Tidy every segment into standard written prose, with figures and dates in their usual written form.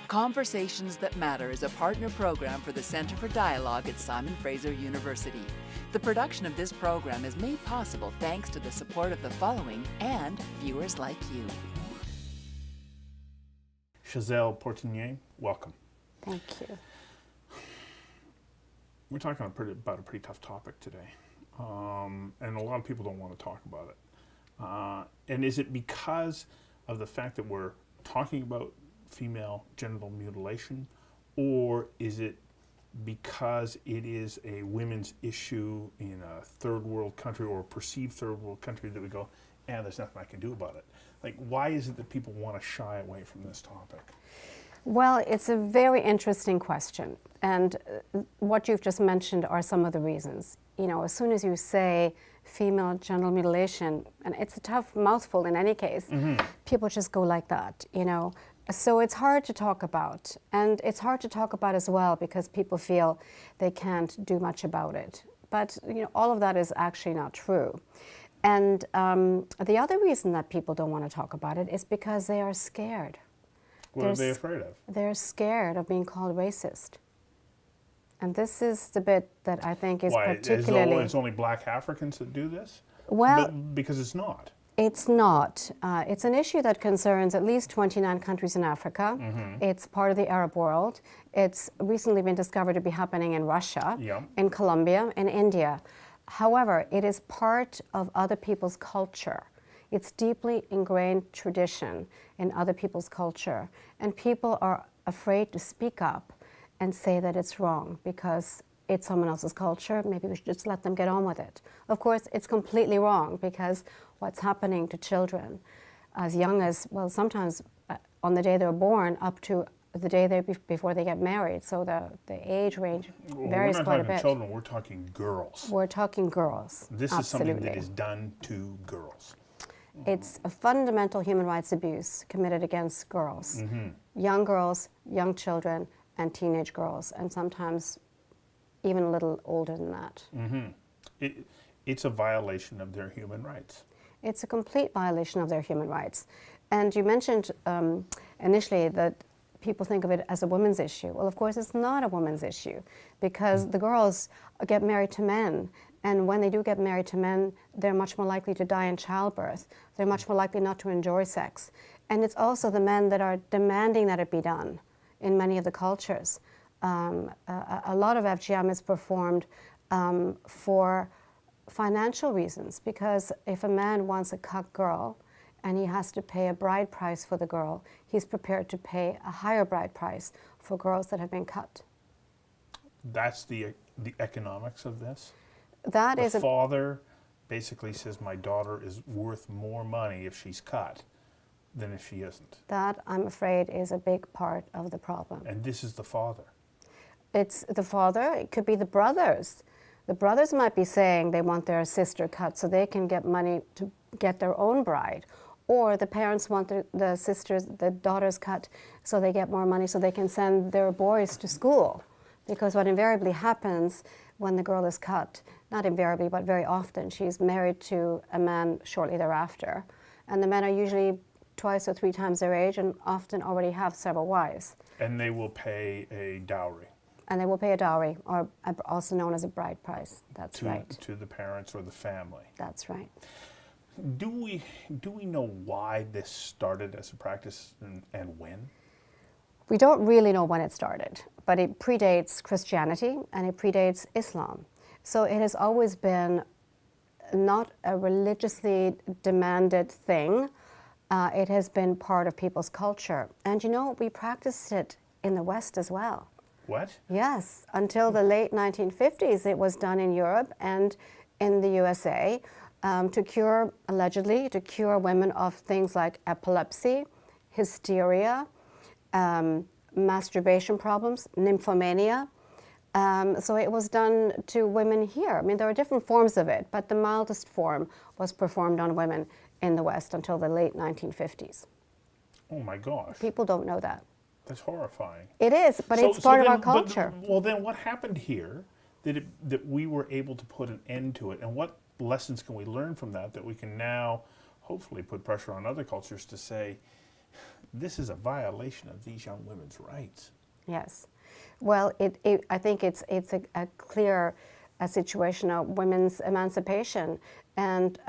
Conversations That Matter is a partner program for the Center for Dialogue at Simon Fraser University. The production of this program is made possible thanks to the support of the following and viewers like you. Giselle Portenier, welcome. Thank you. We're talking about a pretty tough topic today, and a lot of people don't want to talk about it. And is it because of the fact that we're talking about female genital mutilation, or is it because it is a women's issue in a third world country or a perceived third world country that we go, there's nothing I can do about it? Like, why is it that people want to shy away from this topic? Well, it's a very interesting question, and what you've just mentioned are some of the reasons. You know, as soon as you say female genital mutilation, and it's a tough mouthful in any case, people just go like that, you know. So it's hard to talk about, and it's hard to talk about as well because people feel they can't do much about it. But, you know, all of that is actually not true. And the other reason that people don't want to talk about it is because they are scared. What are they afraid of? They're scared of being called racist. And this is the bit that I think is particularly... It's only black Africans that do this? Well... Because it's not. It's not. It's an issue that concerns at least 29 countries in Africa. It's part of the Arab world. It's recently been discovered to be happening in Russia, in Colombia, in India. However, it is part of other people's culture. It's deeply ingrained tradition in other people's culture. And people are afraid to speak up and say that it's wrong because it's someone else's culture. Maybe we should just let them get on with it. Of course, it's completely wrong because what's happening to children as young as, well, sometimes on the day they're born up to the day before they get married. So the age range varies quite a bit. We're not talking children, we're talking girls. We're talking girls. This is something that is done to girls. It's a fundamental human rights abuse committed against girls. Young girls, young children, and teenage girls, and sometimes even a little older than that. It's a violation of their human rights. It's a complete violation of their human rights. And you mentioned initially that people think of it as a women's issue. Well, of course, it's not a women's issue because the girls get married to men. And when they do get married to men, they're much more likely to die in childbirth. They're much more likely not to enjoy sex. And it's also the men that are demanding that it be done in many of the cultures. A lot of FGM is performed for financial reasons, because if a man wants a cut girl and he has to pay a bride price for the girl, he's prepared to pay a higher bride price for girls that have been cut. That's the economics of this? That is the father basically says my daughter is worth more money if she's cut than if she isn't. That, I'm afraid, is a big part of the problem. And this is the father? It's the father. It could be the brothers. The brothers might be saying they want their sister cut so they can get money to get their own bride. Or the parents want the daughters cut so they get more money so they can send their boys to school. Because what invariably happens when the girl is cut, not invariably, but very often, she's married to a man shortly thereafter. And the men are usually 2 or 3 times their age and often already have several wives. And they will pay a dowry. And they will pay a dowry, or also known as a bride price. That's right. To the parents or the family. That's right. Do we know why this started as a practice and when? We don't really know when it started, but it predates Christianity and it predates Islam. So it has always been not a religiously demanded thing. It has been part of people's culture. And you know, we practiced it in the West as well. What? Yes, until the late 1950s it was done in Europe and in the USA allegedly to cure women of things like epilepsy, hysteria, masturbation problems, nymphomania. So it was done to women here. I mean, there are different forms of it, but the mildest form was performed on women in the West until the late 1950s. Oh my gosh. People don't know that. That's horrifying. It is, but it's part of our culture. Well, then what happened here that we were able to put an end to it, and what lessons can we learn from that we can now hopefully put pressure on other cultures to say, this is a violation of these young women's rights. Yes. Well, I think it's a clear situation of women's emancipation and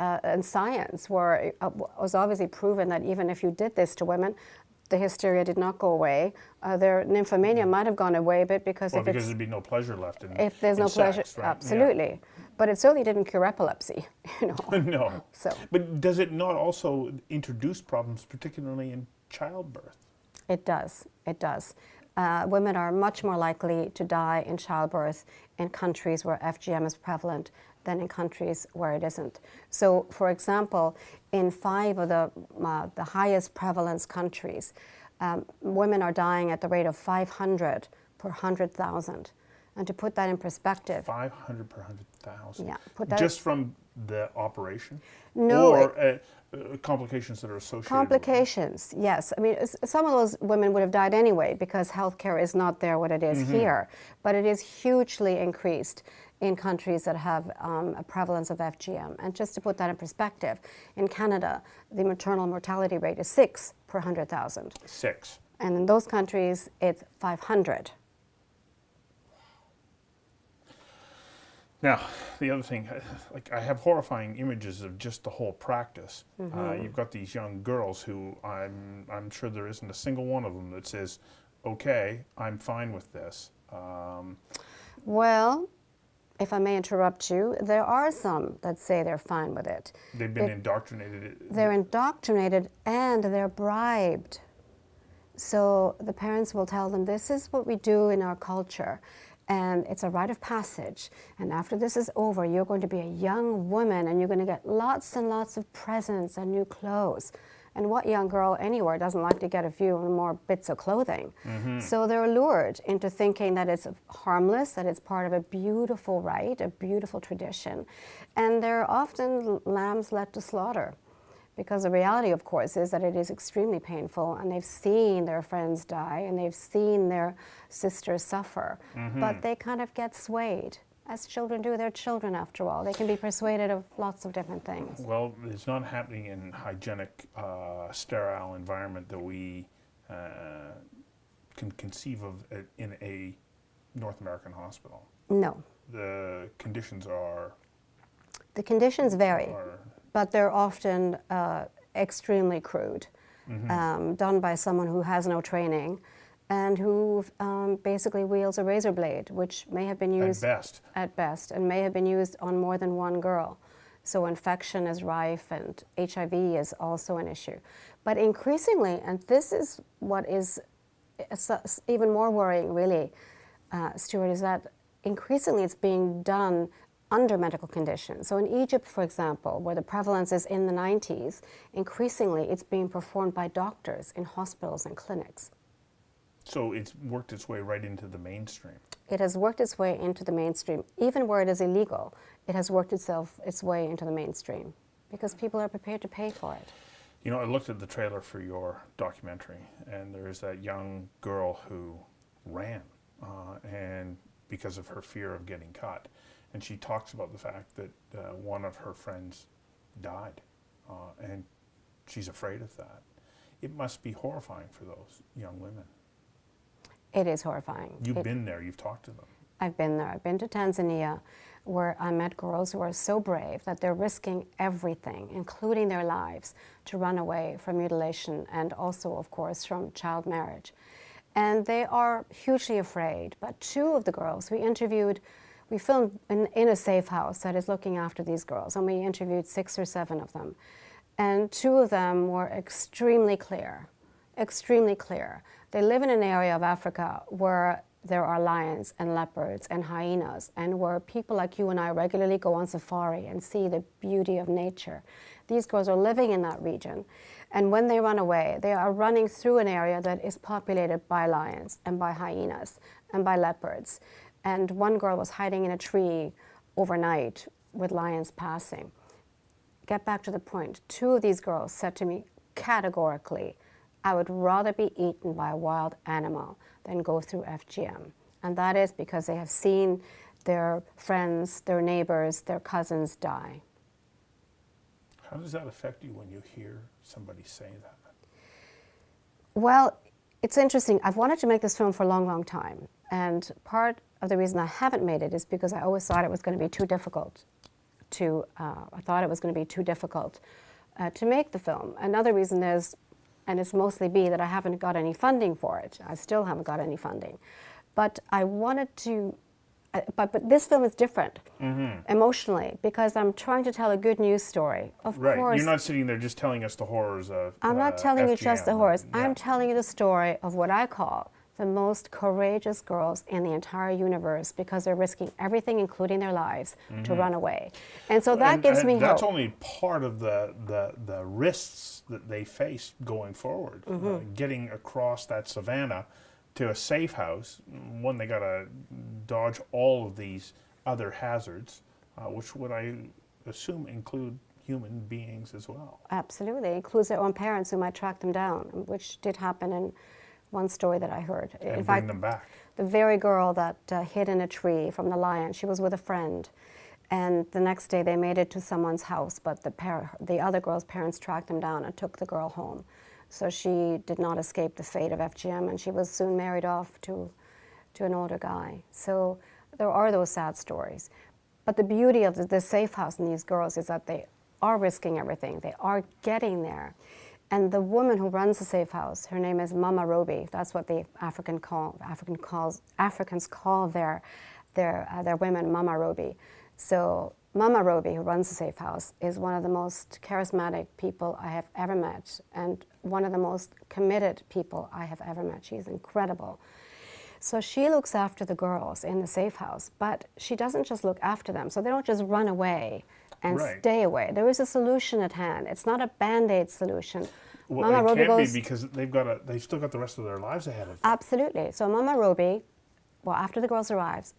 science, where it was obviously proven that even if you did this to women, the hysteria did not go away. Their nymphomania might have gone away a bit because because there'd be no pleasure left if there's no pleasure, sex, right? absolutely. Yeah. But it certainly didn't cure epilepsy, you know. No. So. But does it not also introduce problems, particularly in childbirth? It does. It does. Women are much more likely to die in childbirth in countries where FGM is prevalent than in countries where it isn't. So, for example, in 5 of the highest prevalence countries, women are dying at the rate of 500 per 100,000. And to put that in perspective, 500 per 100,000. Yeah, just from the operation? No. Or complications that are associated complications, yes. I mean, some of those women would have died anyway because healthcare is not there what it is here. But it is hugely increased in countries that have a prevalence of FGM. And just to put that in perspective, in Canada, the maternal mortality rate is 6 per 100,000. 6. And in those countries, it's 500. Now, the other thing, like I have horrifying images of just the whole practice. You've got these young girls who I'm sure there isn't a single one of them that says, okay, I'm fine with this. Well, if I may interrupt you, there are some that say they're fine with it. They've been indoctrinated. They're indoctrinated and they're bribed. So the parents will tell them, this is what we do in our culture. And it's a rite of passage. And after this is over, you're going to be a young woman and you're going to get lots and lots of presents and new clothes. And what young girl anywhere doesn't like to get a few more bits of clothing? So they're lured into thinking that it's harmless, that it's part of a beautiful rite, a beautiful tradition. And they're often lambs led to slaughter. Because the reality, of course, is that it is extremely painful, and they've seen their friends die, and they've seen their sisters suffer. But they kind of get swayed, as children do. They're children, after all. They can be persuaded of lots of different things. Well, it's not happening in hygienic, sterile environment that we can conceive of in a North American hospital. No. The conditions are... The conditions vary. But they're often extremely crude, done by someone who has no training and who basically wields a razor blade, which may have been used at best, and may have been used on more than one girl. So infection is rife and HIV is also an issue. But increasingly, and this is what is even more worrying really, Stuart, is that increasingly it's being done under medical conditions. So in Egypt, for example, where the prevalence is in the 90s, increasingly it's being performed by doctors in hospitals and clinics. So it's worked its way right into the mainstream. It has worked its way into the mainstream. Even where it is illegal, it has worked its way into the mainstream because people are prepared to pay for it. You know, I looked at the trailer for your documentary, and there's that young girl who ran and because of her fear of getting caught. And she talks about the fact that one of her friends died, and she's afraid of that. It must be horrifying for those young women. It is horrifying. You've been there, you've talked to them. I've been there. I've been to Tanzania, where I met girls who are so brave that they're risking everything, including their lives, to run away from mutilation and also, of course, from child marriage. And they are hugely afraid. But 2 of the girls we filmed in a safe house that is looking after these girls, and we interviewed 6 or 7 of them. And 2 of them were extremely clear, extremely clear. They live in an area of Africa where there are lions and leopards and hyenas, and where people like you and I regularly go on safari and see the beauty of nature. These girls are living in that region, and when they run away, they are running through an area that is populated by lions and by hyenas and by leopards. And one girl was hiding in a tree overnight with lions passing. Get back to the point. 2 of these girls said to me categorically, I would rather be eaten by a wild animal than go through FGM. And that is because they have seen their friends, their neighbors, their cousins die. How does that affect you when you hear somebody say that? Well, it's interesting. I've wanted to make this film for a long, long time. And part of the reason I haven't made it is because I always thought it was going to be too difficult to make the film. Another reason is, and it's mostly B, that I haven't got any funding for it. I still haven't got any funding. But I wanted to, but this film is different emotionally because I'm trying to tell a good news story. Of Right. course, You're not sitting there just telling us the horrors of I'm not telling you just the FGM. horrors. Yeah. I'm telling you the story of what I call the most courageous girls in the entire universe because they're risking everything, including their lives, to run away. And so that gives me That's hope. only part of the risks that they face going forward. Getting across that savannah to a safe house, one, they got to dodge all of these other hazards, which would I assume include human beings as well. Absolutely. It includes their own parents who might track them down, which did happen in one story that I heard. And In bring fact, them back. the very girl that hid in a tree from the lion, she was with a friend. And the next day they made it to someone's house, but the other girl's parents tracked them down and took the girl home. So she did not escape the fate of FGM, and she was soon married off to an older guy. So there are those sad stories. But the beauty of the safe house in these girls is that they are risking everything. They are getting there. And the woman who runs the safe house, her name is Mama Roby. That's what the Africans call their women, Mama Roby. So Mama Roby, who runs the safe house, is one of the most charismatic people I have ever met and one of the most committed people I have ever met. She's incredible. So she looks after the girls in the safe house, but she doesn't just look after them. So they don't just run away and stay away. There is a solution at hand. It's not a Band-Aid solution. Well, Mama it Roby can't goes, be because they've still got the rest of their lives ahead of them. absolutely. So Mama Roby, well, after the girls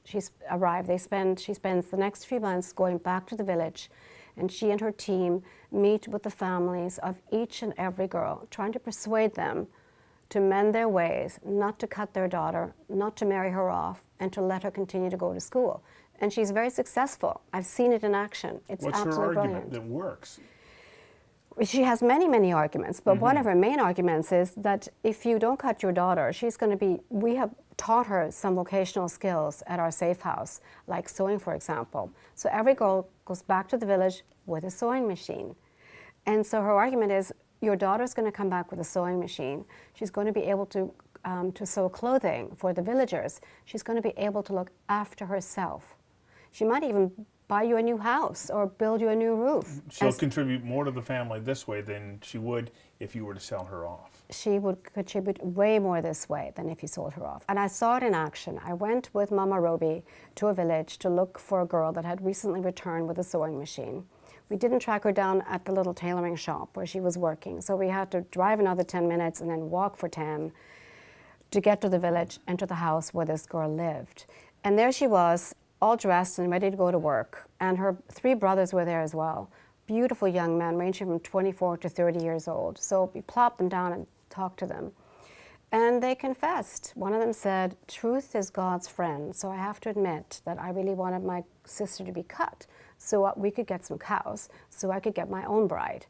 she spends the next few months going back to the village, and she and her team meet with the families of each and every girl, trying to persuade them to mend their ways, not to cut their daughter, not to marry her off, and to let her continue to go to school. And she's very successful. I've seen it in action. It's What's her absolutely argument brilliant. that works? She has many, many arguments, but one of her main arguments is that if you don't cut your daughter, we have taught her some vocational skills at our safe house, like sewing, for example. So every girl goes back to the village with a sewing machine. And so her argument is, your daughter's going to come back with a sewing machine. She's going to be able to sew clothing for the villagers. She's going to be able to look after herself. She might even buy you a new house or build you a new roof. She'll contribute more to the family this way than she would if you were to sell her off. She would contribute way more this way than if you sold her off. And I saw it in action. I went with Mama Roby to a village to look for a girl that had recently returned with a sewing machine. We didn't track her down at the little tailoring shop where she was working, so we had to drive another 10 minutes and then walk for 10 to get to the village and to the house where this girl lived. And there she was, all dressed and ready to go to work. And her 3 brothers were there as well. Beautiful young men, ranging from 24 to 30 years old. So we plopped them down and talked to them. And they confessed. One of them said, truth is God's friend. So I have to admit that I really wanted my sister to be cut so we could get some cows, so I could get my own bride.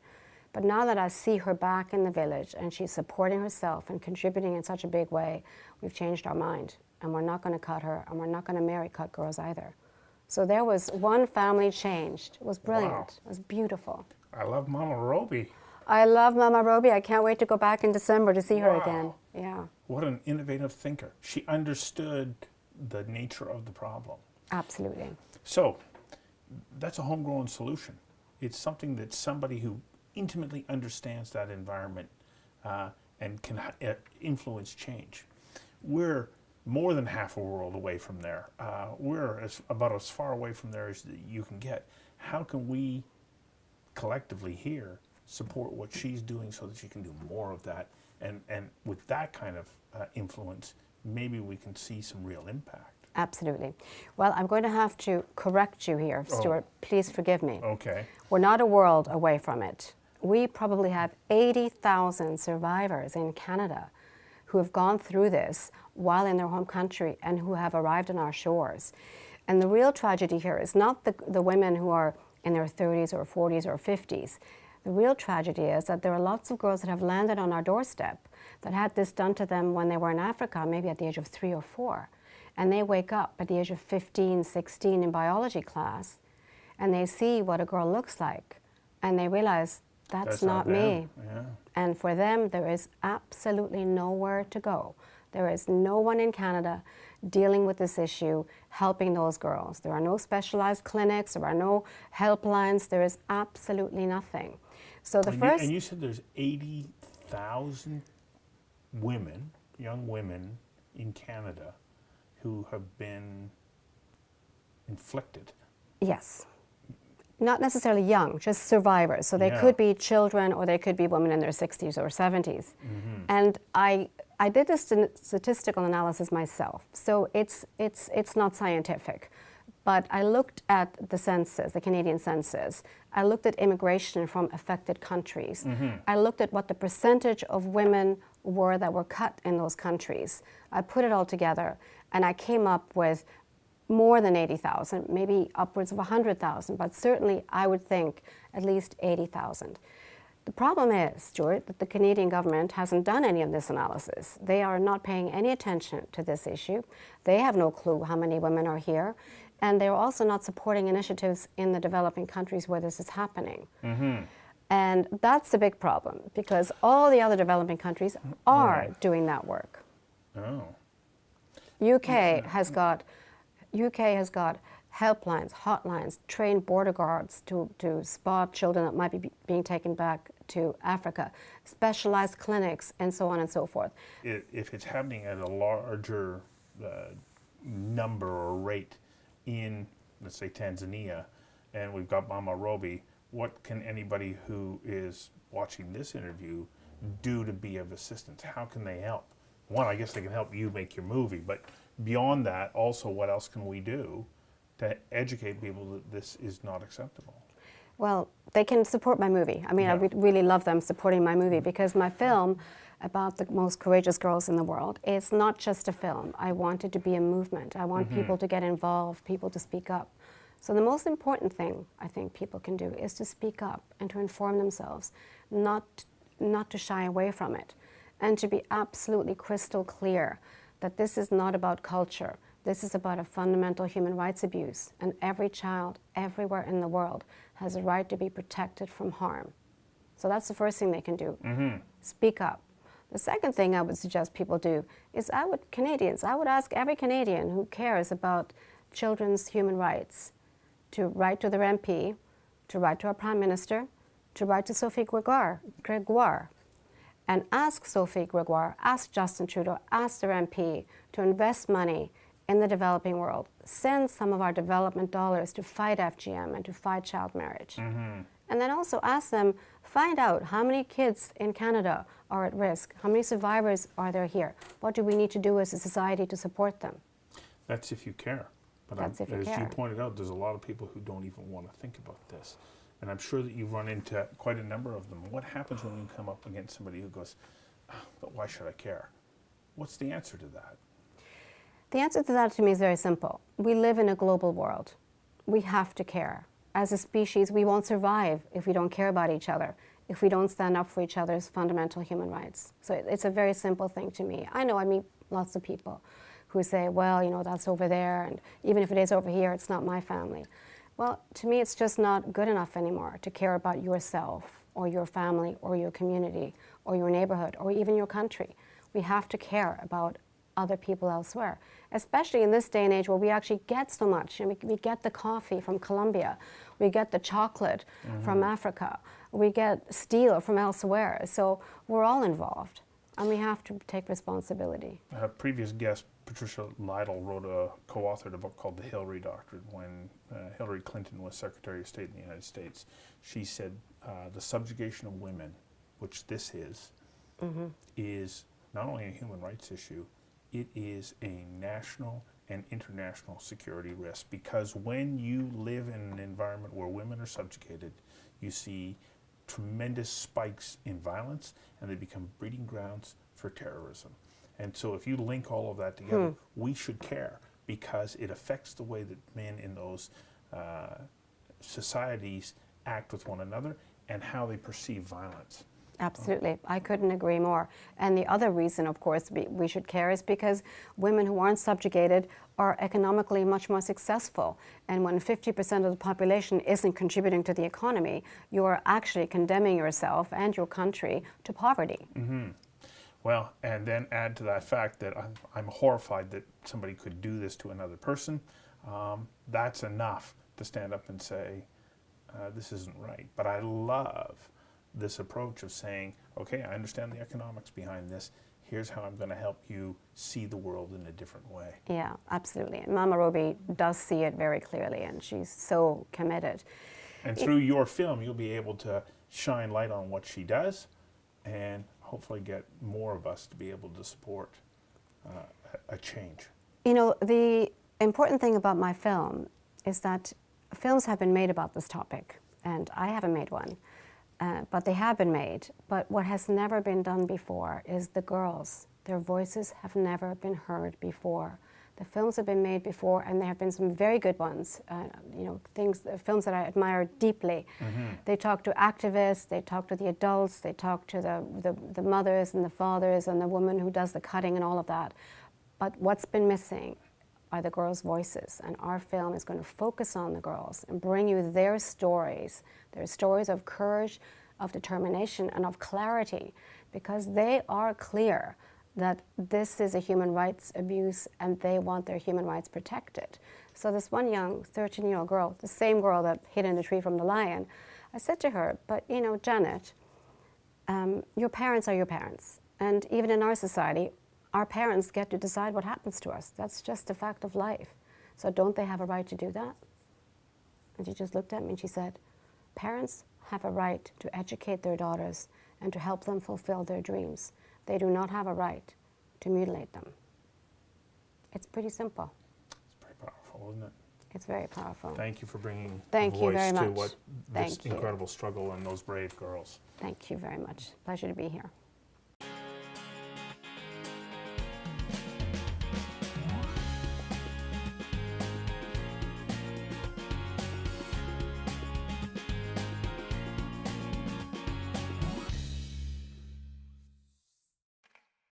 But now that I see her back in the village and she's supporting herself and contributing in such a big way, we've changed our mind. And we're not going to cut her, and we're not going to marry cut girls either. So there was one family changed. It was brilliant. Wow. It was beautiful. I love Mama Roby. I love Mama Roby. I can't wait to go back in December to see her again. Yeah. What an innovative thinker. She understood the nature of the problem. Absolutely. So that's a homegrown solution. It's something that somebody who intimately understands that environment and can influence change. We're more than half a world away from there. We're about as far away from there as you can get. How can we collectively here support what she's doing so that she can do more of that? And with that kind of influence, maybe we can see some real impact. Absolutely. Well, I'm going to have to correct you here, Stuart. Please forgive me. Okay. We're not a world away from it. We probably have 80,000 survivors in Canada who have gone through this while in their home country and who have arrived on our shores. And the real tragedy here is not the women who are in their 30s or 40s or 50s. The real tragedy is that there are lots of girls that have landed on our doorstep that had this done to them when they were in Africa, maybe at the age of 3 or 4. And they wake up at the age of 15, 16 in biology class, and they see what a girl looks like, and they realize that's not me. Yeah. And for them, there is absolutely nowhere to go. There is no one in Canada dealing with this issue, helping those girls. There are no specialized clinics, there are no helplines, there is absolutely nothing. So the first... And you said there's 80,000 women, young women in Canada who have been inflicted. Yes. Not necessarily young, just survivors. So they could be children, or they could be women in their 60s or 70s. And I did this statistical analysis myself, so it's not scientific. But I looked at the census, the Canadian census. I looked at immigration from affected countries. I looked at what the percentage of women were that were cut in those countries. I put it all together, and I came up with more than 80,000, maybe upwards of 100,000, but certainly I would think at least 80,000. The problem is, Stuart, that the Canadian government hasn't done any of this analysis. They are not paying any attention to this issue. They have no clue how many women are here, and they're also not supporting initiatives in the developing countries where this is happening. And that's a big problem, because all the other developing countries are doing that work. UK has got helplines, hotlines, trained border guards to spot children that might be being taken back to Africa, specialized clinics, and so on and so forth. If it's happening at a larger number or rate in, let's say, Tanzania, and we've got Mama Roby, what can anybody who is watching this interview do to be of assistance? How can they help? One, I guess they can help you make your movie, but beyond that, also, what else can we do to educate people that this is not acceptable? Well, they can support my movie. I mean, I would really love them supporting my movie, because my film about the most courageous girls in the world is not just a film. I want it to be a movement. I want people to get involved, people to speak up. So the most important thing I think people can do is to speak up and to inform themselves, not to shy away from it, and to be absolutely crystal clear that this is not about culture. This is about a fundamental human rights abuse, and every child everywhere in the world has a right to be protected from harm. So that's the first thing they can do. Speak up. The second thing I would suggest people do is I would ask every Canadian who cares about children's human rights to write to their MP, to write to our Prime Minister, to write to Sophie Gregoire, and ask Sophie Gregoire, ask Justin Trudeau, ask their MP to invest money in the developing world. Send some of our development dollars to fight FGM and to fight child marriage. And then also ask them, find out how many kids in Canada are at risk, how many survivors are there here, what do we need to do as a society to support them? That's if you care. But That's if you as care. you pointed out, there's a lot of people who don't even want to think about this. And I'm sure that you've run into quite a number of them. What happens when you come up against somebody who goes, but why should I care? What's the answer to that? The answer to that to me is very simple. We live in a global world. We have to care. As a species, we won't survive if we don't care about each other, if we don't stand up for each other's fundamental human rights. So it's a very simple thing to me. I know I meet lots of people who say, well, you know, that's over there, and even if it is over here, it's not my family. Well, to me, it's just not good enough anymore to care about yourself or your family or your community or your neighborhood or even your country. We have to care about other people elsewhere, especially in this day and age where we actually get so much. And we get the coffee from Colombia, we get the chocolate from Africa, we get steel from elsewhere. So we're all involved, and we have to take responsibility. A previous guest, Patricia Lytle, co-authored a book called The Hillary Doctrine when Hillary Clinton was Secretary of State in the United States. She said the subjugation of women, which this is not only a human rights issue, it is a national and international security risk, because when you live in an environment where women are subjugated, you see tremendous spikes in violence, and they become breeding grounds for terrorism. And so if you link all of that together, we should care, because it affects the way that men in those societies act with one another, and how they perceive violence. Absolutely. I couldn't agree more. And the other reason, of course, we should care is because women who aren't subjugated are economically much more successful. And when 50% of the population isn't contributing to the economy, you're actually condemning yourself and your country to poverty. Mm-hmm. Well, and then add to that fact that I'm horrified that somebody could do this to another person. That's enough to stand up and say, this isn't right. But I love this approach of saying, okay, I understand the economics behind this. Here's how I'm going to help you see the world in a different way. Yeah, absolutely. And Mama Roby does see it very clearly, and she's so committed. And through your film, you'll be able to shine light on what she does and hopefully get more of us to be able to support a change. You know, the important thing about my film is that films have been made about this topic, and I haven't made one. But they have been made. But what has never been done before is the girls. Their voices have never been heard before. The films have been made before, and there have been some very good ones. Films that I admire deeply. Mm-hmm. They talk to activists, they talk to the adults, they talk to the mothers and the fathers and the woman who does the cutting and all of that. But what's been missing are the girls' voices, and our film is going to focus on the girls and bring you their stories of courage, of determination, and of clarity, because they are clear that this is a human rights abuse and they want their human rights protected. So this one young 13-year-old girl, the same girl that hid in the tree from the lion, I said to her, but you know, Janet, your parents are your parents, and even in our society, our parents get to decide what happens to us. That's just a fact of life. So don't they have a right to do that? And she just looked at me and she said, parents have a right to educate their daughters and to help them fulfill their dreams. They do not have a right to mutilate them. It's pretty simple. It's pretty powerful, isn't it? It's very powerful. Thank you for bringing Thank you very voice to much. what this incredible struggle and those brave girls. Thank you very much. Pleasure to be here.